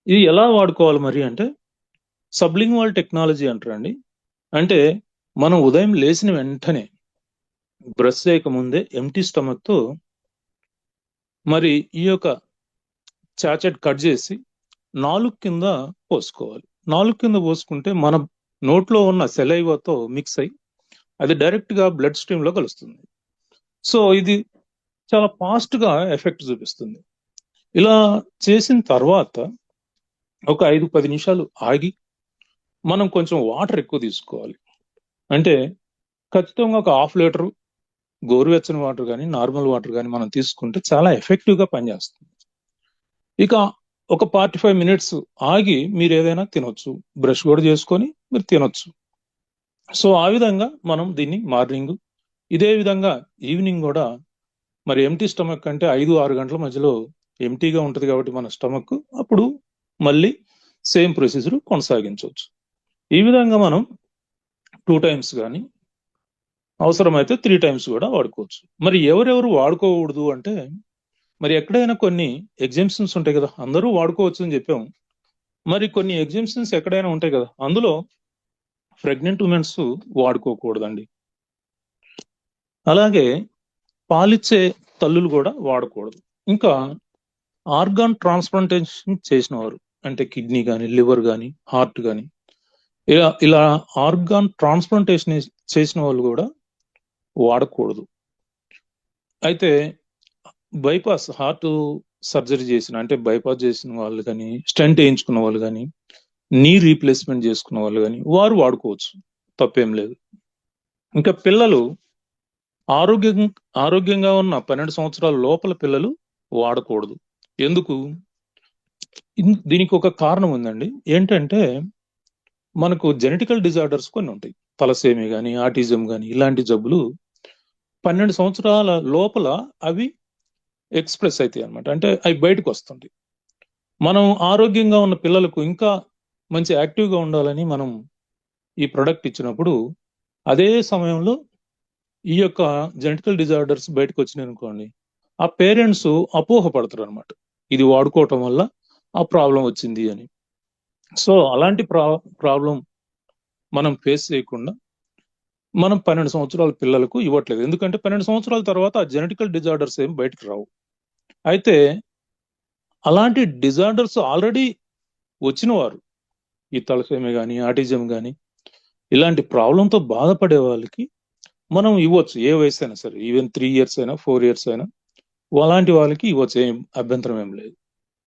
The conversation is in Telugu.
ఇది ఎలా వాడుకోవాలి మరి అంటే సబ్లింగ్వాల్ టెక్నాలజీ అంటారండి. అంటే మనం ఉదయం లేచిన వెంటనే బ్రష్ చేయకముందే ఎంటీ స్టమక్ తో మరి ఈ యొక్క చాచెట్ కట్ చేసి నాలుగు కింద పోసుకోవాలి. నాలుగు కింద పోసుకుంటే మన నోట్లో ఉన్న సెలైవాతో మిక్స్ అయ్యి అది డైరెక్ట్ గా బ్లడ్ స్ట్రీమ్ లో కలుస్తుంది. సో ఇది చాలా ఫాస్ట్ గా ఎఫెక్ట్ చూపిస్తుంది. ఇలా చేసిన తర్వాత ఒక 5-10 నిమిషాలు ఆగి మనం కొంచెం వాటర్ ఎక్కువ తీసుకోవాలి. అంటే ఖచ్చితంగా ఒక హాఫ్ లీటర్ గోరువెచ్చని వాటర్ కానీ నార్మల్ వాటర్ కానీ మనం తీసుకుంటే చాలా ఎఫెక్టివ్ గా పనిచేస్తుంది. ఇక ఒక 45 మినిట్స్ ఆగి మీరు ఏదైనా తినొచ్చు, బ్రష్ కూడా చేసుకొని మీరు తినొచ్చు. సో ఆ విధంగా మనం దీన్ని మార్నింగ్, ఇదే విధంగా ఈవినింగ్ కూడా మరి ఎంటీ స్టమక్ అంటే 5-6 గంటల మధ్యలో ఎంటీగా ఉంటుంది కాబట్టి మన స్టమక్ అప్పుడు మళ్ళీ సేమ్ ప్రొసీజర్ కొనసాగించవచ్చు. ఈ విధంగా మనం 2 టైమ్స్ కానీ అవసరమైతే 3 టైమ్స్ కూడా వాడుకోవచ్చు. మరి ఎవరెవరు వాడుకోకూడదు అంటే మరి ఎక్కడైనా కొన్ని ఎగ్జామ్షన్స్ ఉంటాయి కదా, అందరూ వాడుకోవచ్చు అని చెప్పాము. మరి కొన్ని ఎగ్జామ్షన్స్ ఎక్కడైనా ఉంటాయి కదా, అందులో ప్రెగ్నెంట్ ఉమెన్స్ వాడుకోకూడదండి. అలాగే పాలిచ్చే తల్లులు కూడా వాడకూడదు. ఇంకా ఆర్గాన్ ట్రాన్స్ప్లాంటేషన్ చేసిన వారు అంటే కిడ్నీ కానీ లివర్ కానీ హార్ట్ కానీ ఇలా ఆర్గాన్ ట్రాన్స్ప్లాంటేషన్ చేసిన వాళ్ళు కూడా వాడకూడదు. అయితే బైపాస్ హార్ట్ సర్జరీ చేసిన అంటే బైపాస్ చేసిన వాళ్ళు కానీ స్టెంట్ వేయించుకున్న వాళ్ళు కానీ నీ రీప్లేస్మెంట్ చేసుకున్న వాళ్ళు కానీ వారు వాడుకోవచ్చు, తప్పేం లేదు. ఇంకా పిల్లలు ఆరోగ్యంగా ఉన్న 12 సంవత్సరాల లోపల పిల్లలు వాడకూడదు. ఎందుకు? దీనికి ఒక కారణం ఉందండి. ఏంటంటే మనకు జెనెటికల్ డిజార్డర్స్ కొన్ని ఉంటాయి. తలసేమి కానీ ఆటిజం కానీ ఇలాంటి జబ్బులు 12 సంవత్సరాల లోపల అవి ఎక్స్ప్రెస్ అవుతాయి అనమాట. అంటే అవి బయటకు వస్తుంటాయి. మనం ఆరోగ్యంగా ఉన్న పిల్లలకు ఇంకా మంచి యాక్టివ్గా ఉండాలని మనం ఈ ప్రొడక్ట్ ఇచ్చినప్పుడు అదే సమయంలో ఈ యొక్క జెనెటికల్ డిజార్డర్స్ బయటకు వచ్చినాయి అనుకోండి, ఆ పేరెంట్స్ అపోహపడతారు అనమాట, ఇది వాడుకోవటం వల్ల ఆ ప్రాబ్లం వచ్చింది అని. సో అలాంటి ప్రాబ్లం మనం ఫేస్ చేయకుండా మనం 12 సంవత్సరాల పిల్లలకు ఇవ్వట్లేదు. ఎందుకంటే 12 సంవత్సరాల తర్వాత ఆ జెనెటికల్ డిజార్డర్స్ ఏం బయటకు రావు. అయితే అలాంటి డిజార్డర్స్ ఆల్రెడీ వచ్చిన వారు, ఈ తలసేమి కానీ ఆటిజం కానీ ఇలాంటి ప్రాబ్లంతో బాధపడే వాళ్ళకి మనం ఇవ్వచ్చు, ఏ వయసు అయినా సరే, ఈవెన్ 3 years అయినా 4 years అయినా అలాంటి వాళ్ళకి ఇవ్వచ్చు, ఏం అభ్యంతరం ఏం లేదు.